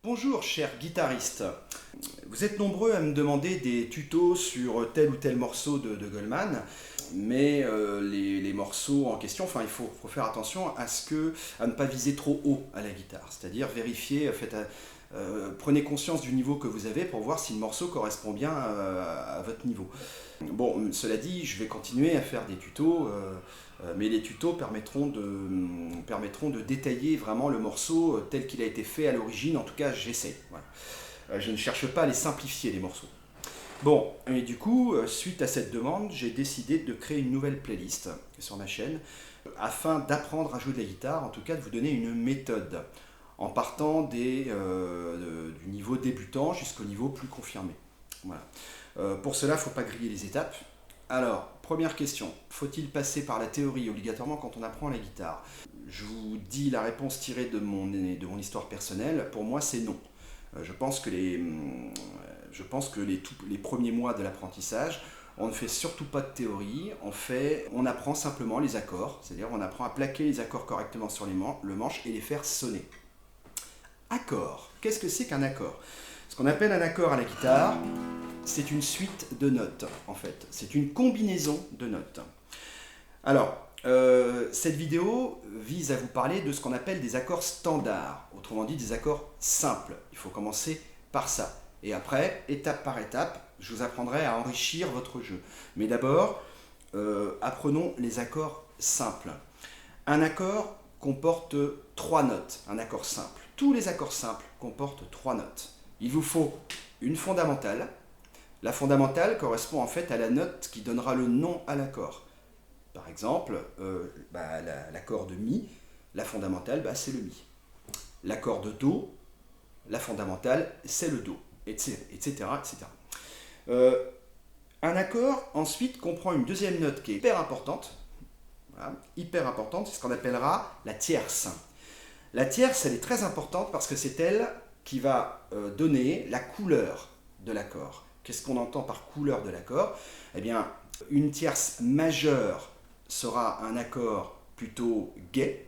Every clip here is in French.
Bonjour chers guitaristes, vous êtes nombreux à me demander des tutos sur tel ou tel morceau de Goldman, mais les morceaux en question, il faut faire attention à ne pas viser trop haut à la guitare, c'est-à-dire vérifier, prenez conscience du niveau que vous avez pour voir si le morceau correspond bien à votre niveau. Bon, cela dit, je vais continuer à faire des tutos, mais les tutos permettront de détailler vraiment le morceau tel qu'il a été fait à l'origine, en tout cas j'essaie. Voilà. Je ne cherche pas à les simplifier les morceaux. Bon, et du coup, suite à cette demande, j'ai décidé de créer une nouvelle playlist sur ma chaîne, afin d'apprendre à jouer de la guitare, en tout cas de vous donner une méthode, en partant du niveau débutant jusqu'au niveau plus confirmé. Voilà. Pour cela, il ne faut pas griller les étapes. Alors, première question, faut-il passer par la théorie obligatoirement quand on apprend la guitare? Je vous dis la réponse tirée de mon histoire personnelle. Pour moi, c'est non. Je pense que les premiers mois de l'apprentissage, on ne fait surtout pas de théorie, on apprend simplement les accords, c'est-à-dire on apprend à plaquer les accords correctement sur le manche et les faire sonner. Accord. Qu'est-ce que c'est qu'un accord? Ce qu'on appelle un accord à la guitare, c'est une suite de notes, en fait. C'est une combinaison de notes. Alors, cette vidéo vise à vous parler de ce qu'on appelle des accords standards, autrement dit des accords simples. Il faut commencer par ça. Et après, étape par étape, je vous apprendrai à enrichir votre jeu. Mais d'abord, apprenons les accords simples. Un accord comporte 3 notes, un accord simple. Tous les accords simples comportent 3 notes. Il vous faut une fondamentale. La fondamentale correspond en fait à la note qui donnera le nom à l'accord. Par exemple, l'accord de Mi, la fondamentale, c'est le Mi. L'accord de Do, la fondamentale, c'est le Do, etc. Un accord, ensuite, comprend une deuxième note qui est hyper importante. Voilà, hyper importante, c'est ce qu'on appellera la tierce. La tierce, elle est très importante parce que c'est elle qui va donner la couleur de l'accord. Qu'est-ce qu'on entend par couleur de l'accord? Eh bien, une tierce majeure sera un accord plutôt gai.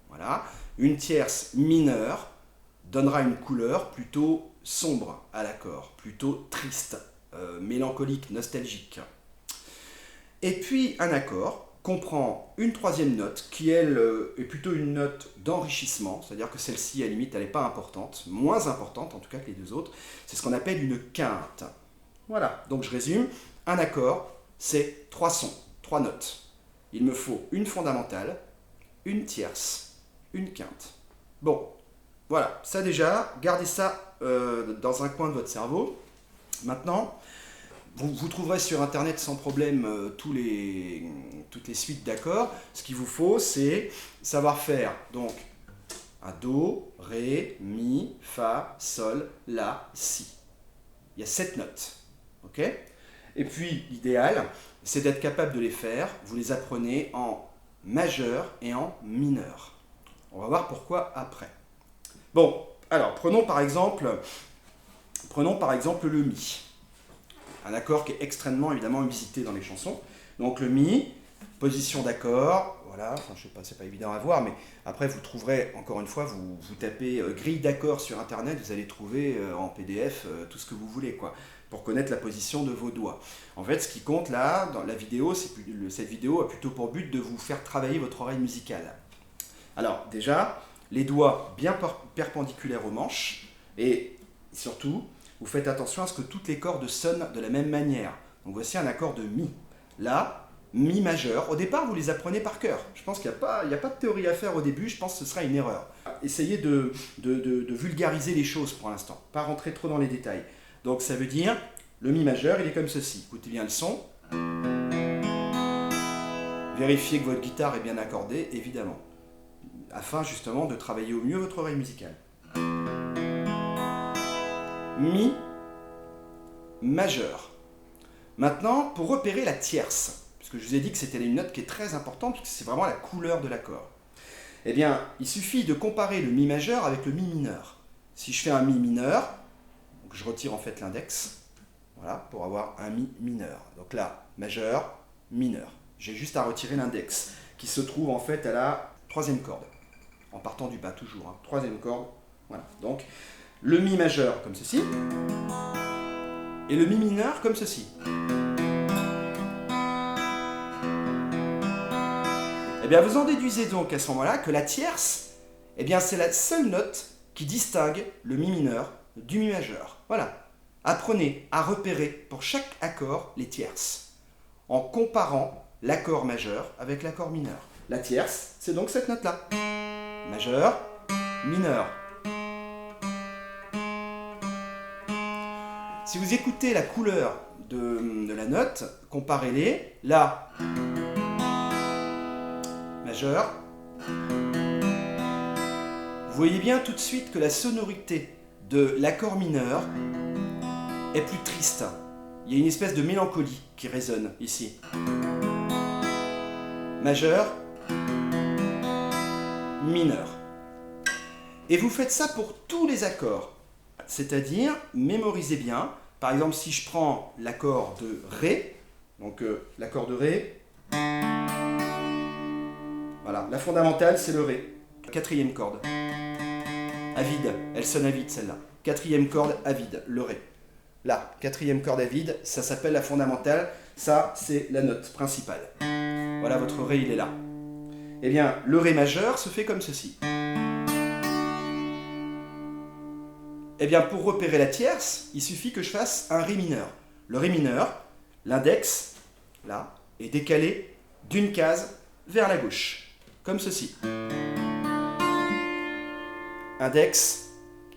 Voilà. Une tierce mineure donnera une couleur plutôt sombre à l'accord, plutôt triste, mélancolique, nostalgique. Et puis, un accord comprend une troisième note qui, elle, est plutôt une note d'enrichissement, c'est-à-dire que celle-ci, à la limite, elle n'est pas importante, moins importante en tout cas que les deux autres, c'est ce qu'on appelle une quinte. Voilà, donc je résume, un accord, c'est 3 sons, 3 notes. Il me faut une fondamentale, une tierce, une quinte. Bon, voilà, ça déjà, gardez ça dans un coin de votre cerveau. Maintenant, vous trouverez sur internet sans problème toutes les suites d'accords. Ce qu'il vous faut, c'est savoir faire donc un Do, Ré, Mi, Fa, Sol, La, Si. Il y a 7 notes. Ok? Et puis l'idéal, c'est d'être capable de les faire. Vous les apprenez en majeur et en mineur. On va voir pourquoi après. Bon, alors prenons par exemple le Mi. Un accord qui est extrêmement évidemment usité dans les chansons. Donc le Mi, position d'accord, voilà, je sais pas, c'est pas évident à voir, mais après vous trouverez, encore une fois, vous tapez grille d'accords sur internet, vous allez trouver en PDF tout ce que vous voulez, quoi, pour connaître la position de vos doigts. En fait, ce qui compte là, dans la vidéo, cette vidéo a plutôt pour but de vous faire travailler votre oreille musicale. Alors déjà, les doigts bien perpendiculaires aux manches, et surtout, vous faites attention à ce que toutes les cordes sonnent de la même manière. Donc voici un accord de Mi. Là, Mi majeur. Au départ, vous les apprenez par cœur. Je pense qu'il n'y a pas de théorie à faire au début, je pense que ce sera une erreur. Essayez de vulgariser les choses pour l'instant, pas rentrer trop dans les détails. Donc ça veut dire, le Mi majeur, il est comme ceci. Écoutez bien le son. Vérifiez que votre guitare est bien accordée, évidemment, afin justement de travailler au mieux votre oreille musicale. Mi majeur. Maintenant, pour repérer la tierce, puisque je vous ai dit que c'était une note qui est très importante, puisque c'est vraiment la couleur de l'accord, eh bien, il suffit de comparer le Mi majeur avec le Mi mineur. Si je fais un Mi mineur, donc je retire en fait l'index, voilà, pour avoir un Mi mineur. Donc là, majeur, mineur. J'ai juste à retirer l'index, qui se trouve en fait à la troisième corde, en partant du bas toujours, hein. Troisième corde, voilà. Donc, le Mi majeur comme ceci, et le Mi mineur comme ceci. Eh bien, vous en déduisez donc à ce moment-là que la tierce, eh bien, c'est la seule note qui distingue le Mi mineur du Mi majeur. Voilà. Apprenez à repérer pour chaque accord les tierces, en comparant l'accord majeur avec l'accord mineur. La tierce, c'est donc cette note-là. Majeur, mineur. Si vous écoutez la couleur de la note, comparez-les. La, majeur. Vous voyez bien tout de suite que la sonorité de l'accord mineur est plus triste. Il y a une espèce de mélancolie qui résonne ici. Majeur, mineur. Et vous faites ça pour tous les accords. C'est-à-dire, mémorisez bien. Par exemple, si je prends l'accord de Ré, donc l'accord de Ré, voilà, la fondamentale c'est le Ré. Quatrième corde. À vide, elle sonne à vide celle-là. Quatrième corde à vide, le Ré. Là, quatrième corde à vide, ça s'appelle la fondamentale. Ça, c'est la note principale. Voilà, votre Ré, il est là. Eh bien, le Ré majeur se fait comme ceci. Eh bien, pour repérer la tierce, il suffit que je fasse un Ré mineur. Le Ré mineur, l'index, là, est décalé d'une case vers la gauche, comme ceci. Index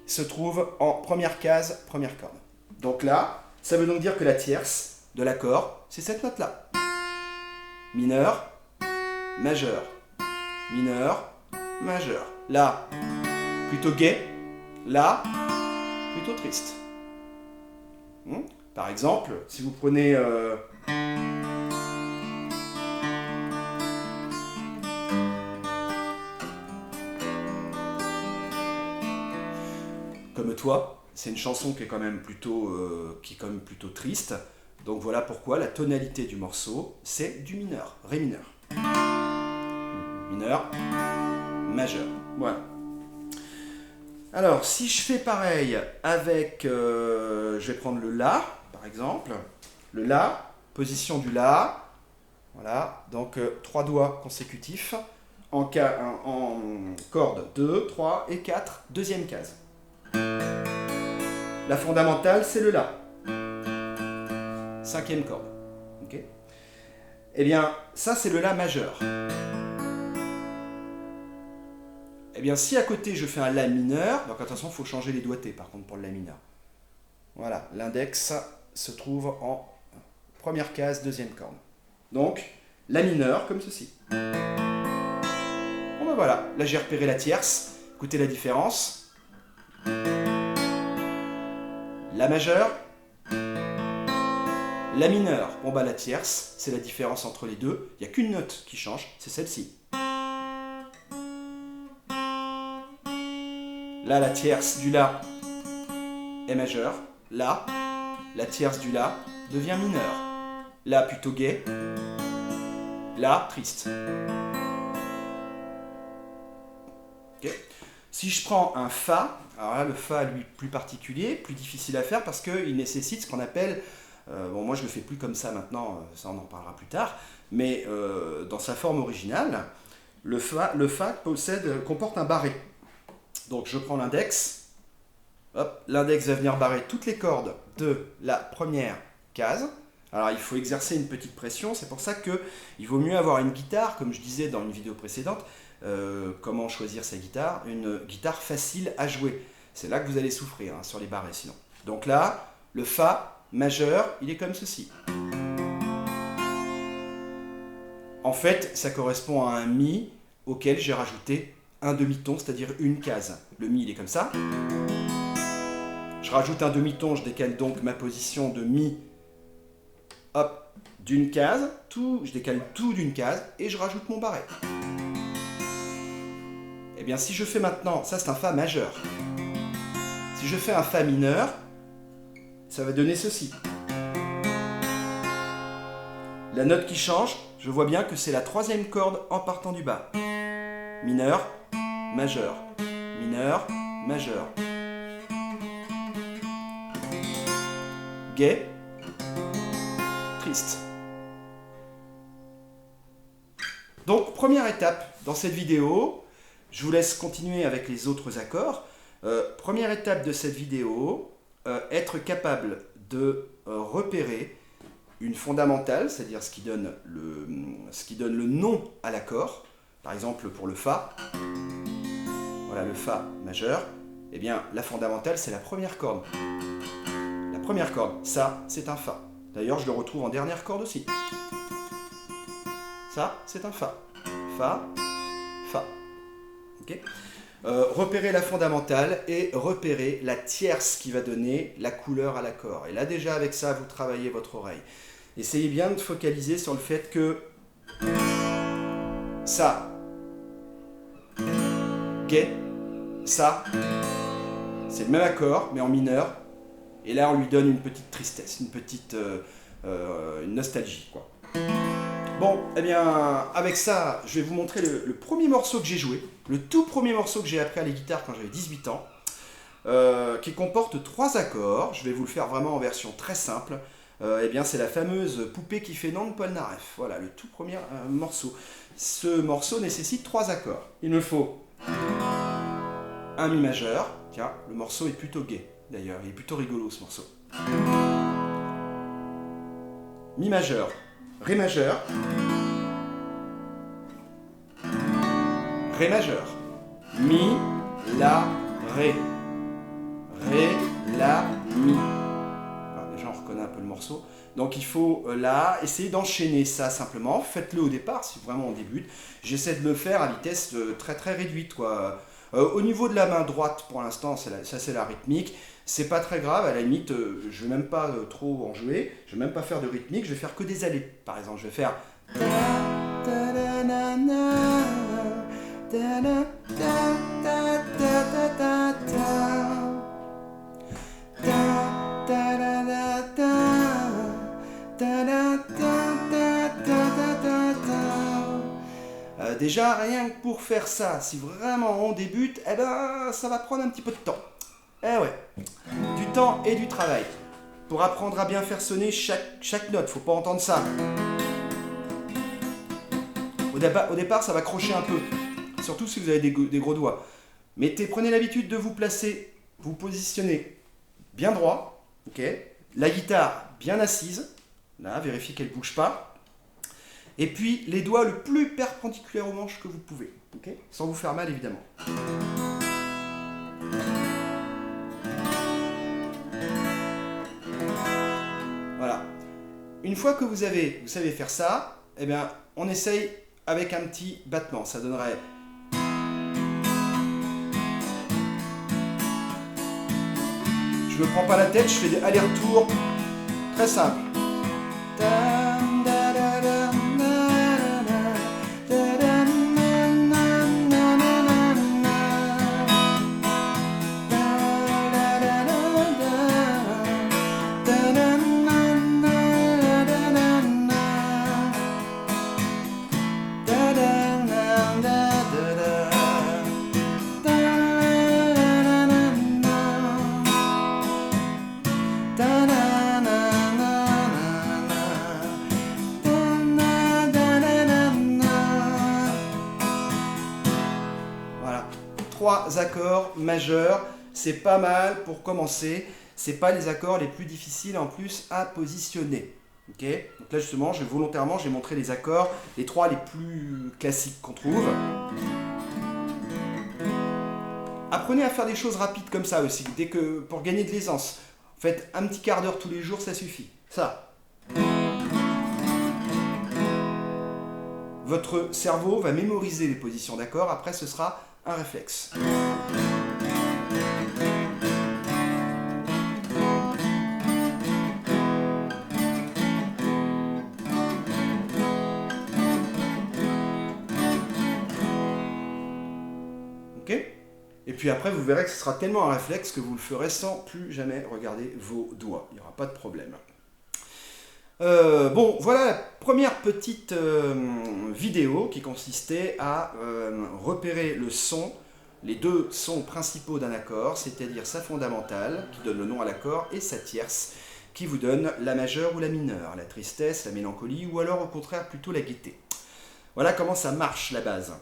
se trouve en première case, première corde. Donc là, ça veut donc dire que la tierce de l'accord, c'est cette note-là. Mineur, majeur, mineur, majeur. Là, plutôt gai. Là, plutôt triste. Par exemple, si vous prenez... Comme toi, c'est une chanson qui est quand même plutôt triste. Donc voilà pourquoi la tonalité du morceau, c'est du mineur, Ré mineur. Mineur, majeur. Voilà. Alors, si je fais pareil avec, je vais prendre le La, par exemple. Le La, position du La. Voilà, donc 3 doigts consécutifs en corde 2, 3 et 4, deuxième case. La fondamentale, c'est le La. Cinquième corde. Okay. Eh bien, ça, c'est le La majeur. Eh bien, si à côté, je fais un La mineur, donc attention, il faut changer les doigtés, par contre, pour le La mineur. Voilà, l'index se trouve en première case, deuxième corde. Donc, La mineur, comme ceci. Bon ben voilà, là j'ai repéré la tierce. Écoutez la différence. La majeure, La mineur. Bon bah la tierce, c'est la différence entre les deux. Il n'y a qu'une note qui change, c'est celle-ci. Là, la tierce du La est majeure. Là, la tierce du La devient mineure. La plutôt gai. La triste. Okay. Si je prends un Fa, alors là le Fa lui plus particulier, plus difficile à faire parce qu'il nécessite ce qu'on appelle, bon moi je le fais plus comme ça maintenant, ça on en parlera plus tard, mais dans sa forme originale, le Fa comporte un barré. Donc je prends l'index, l'index va venir barrer toutes les cordes de la première case. Alors il faut exercer une petite pression, c'est pour ça qu'il vaut mieux avoir une guitare, comme je disais dans une vidéo précédente, comment choisir sa guitare, une guitare facile à jouer. C'est là que vous allez souffrir, hein, sur les barrés sinon. Donc là, le Fa majeur, il est comme ceci. En fait, ça correspond à un Mi auquel j'ai rajouté un demi-ton, c'est-à-dire une case. Le Mi, il est comme ça. Je rajoute un demi-ton, je décale donc ma position de Mi, hop, d'une case, je décale tout d'une case, et je rajoute mon barré. Eh bien, si je fais maintenant, ça c'est un Fa majeur. Si je fais un Fa mineur, ça va donner ceci. La note qui change, je vois bien que c'est la troisième corde en partant du bas. Mineur, majeur, mineur, majeur. gai, triste. Donc, première étape dans cette vidéo, je vous laisse continuer avec les autres accords. Première étape de cette vidéo, être capable de repérer une fondamentale, c'est-à-dire ce qui donne le nom à l'accord. Par exemple, pour le Fa, voilà le Fa majeur, eh bien la fondamentale c'est la première corde. La première corde, ça c'est un Fa. D'ailleurs je le retrouve en dernière corde aussi. Ça c'est un Fa. Fa, Fa. Okay. Repérer la fondamentale et repérer la tierce qui va donner la couleur à l'accord. Et là déjà avec ça vous travaillez votre oreille. Essayez bien de focaliser sur le fait que ça, gai, ça, c'est le même accord mais en mineur. Et là on lui donne une petite tristesse, une petite une nostalgie, quoi. Bon, eh bien, avec ça, je vais vous montrer le premier morceau que j'ai joué, le tout premier morceau que j'ai appris à la guitare quand j'avais 18 ans, qui comporte 3 accords. Je vais vous le faire vraiment en version très simple. Eh bien, c'est la fameuse poupée qui fait non de Paul Naref. Voilà, le tout premier morceau. Ce morceau nécessite 3 accords. Il me faut un Mi majeur. Tiens, le morceau est plutôt gai, d'ailleurs. Il est plutôt rigolo, ce morceau. Mi majeur. Ré majeur, Ré majeur, Mi, La, Ré, Ré, La, Mi. Alors déjà on reconnaît un peu le morceau. Donc il faut là essayer d'enchaîner ça simplement. Faites-le au départ si vraiment on débute. J'essaie de le faire à vitesse très très réduite, quoi. Au niveau de la main droite, pour l'instant, ça c'est la rythmique. C'est pas très grave, à la limite, je vais même pas trop en jouer, je vais même pas faire de rythmique, je vais faire que des allées. Par exemple, je vais faire. Déjà, rien que pour faire ça, si vraiment on débute, eh ben, ça va prendre un petit peu de temps. Eh ouais, du temps et du travail. Pour apprendre à bien faire sonner chaque note, faut pas entendre ça. Au départ, ça va crocher un peu, surtout si vous avez des gros doigts. Mais prenez l'habitude de vous placer, vous positionner bien droit, ok. La guitare bien assise, là, vérifiez qu'elle ne bouge pas. Et puis les doigts le plus perpendiculaires aux manches que vous pouvez, ok, sans vous faire mal évidemment. Voilà. Une fois que vous savez faire ça, eh bien, on essaye avec un petit battement. Ça donnerait. Je me prends pas la tête, je fais des allers-retours très simples. Voilà, 3 accords majeurs, c'est pas mal pour commencer. C'est pas les accords les plus difficiles en plus à positionner. Okay, donc là justement, volontairement, j'ai montré les accords, les 3 les plus classiques qu'on trouve. Apprenez à faire des choses rapides comme ça aussi, pour gagner de l'aisance. Faites un petit quart d'heure tous les jours, ça suffit. Ça. Votre cerveau va mémoriser les positions d'accords, après ce sera un réflexe. Ok ? Et puis après, vous verrez que ce sera tellement un réflexe que vous le ferez sans plus jamais regarder vos doigts. Il n'y aura pas de problème. Bon, voilà la première petite vidéo qui consistait à repérer le son, les 2 sons principaux d'un accord, c'est-à-dire sa fondamentale, qui donne le nom à l'accord, et sa tierce, qui vous donne la majeure ou la mineure, la tristesse, la mélancolie ou alors au contraire plutôt la gaieté. Voilà comment ça marche la base.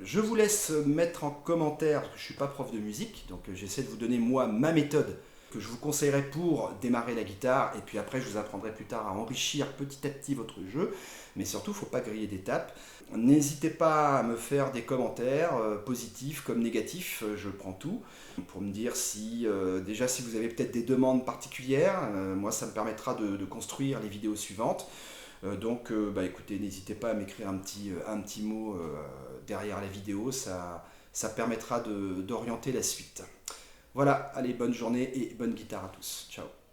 Je vous laisse mettre en commentaire, parce que je ne suis pas prof de musique, donc j'essaie de vous donner moi ma méthode que je vous conseillerais pour démarrer la guitare, et puis après je vous apprendrai plus tard à enrichir petit à petit votre jeu, mais surtout il ne faut pas griller d'étapes. N'hésitez pas à me faire des commentaires, positifs comme négatifs, je prends tout, pour me dire si, déjà si vous avez peut-être des demandes particulières, moi ça me permettra de construire les vidéos suivantes. Donc écoutez, n'hésitez pas à m'écrire un petit mot derrière la vidéo, ça permettra d'orienter la suite. Voilà, allez, bonne journée et bonne guitare à tous. Ciao.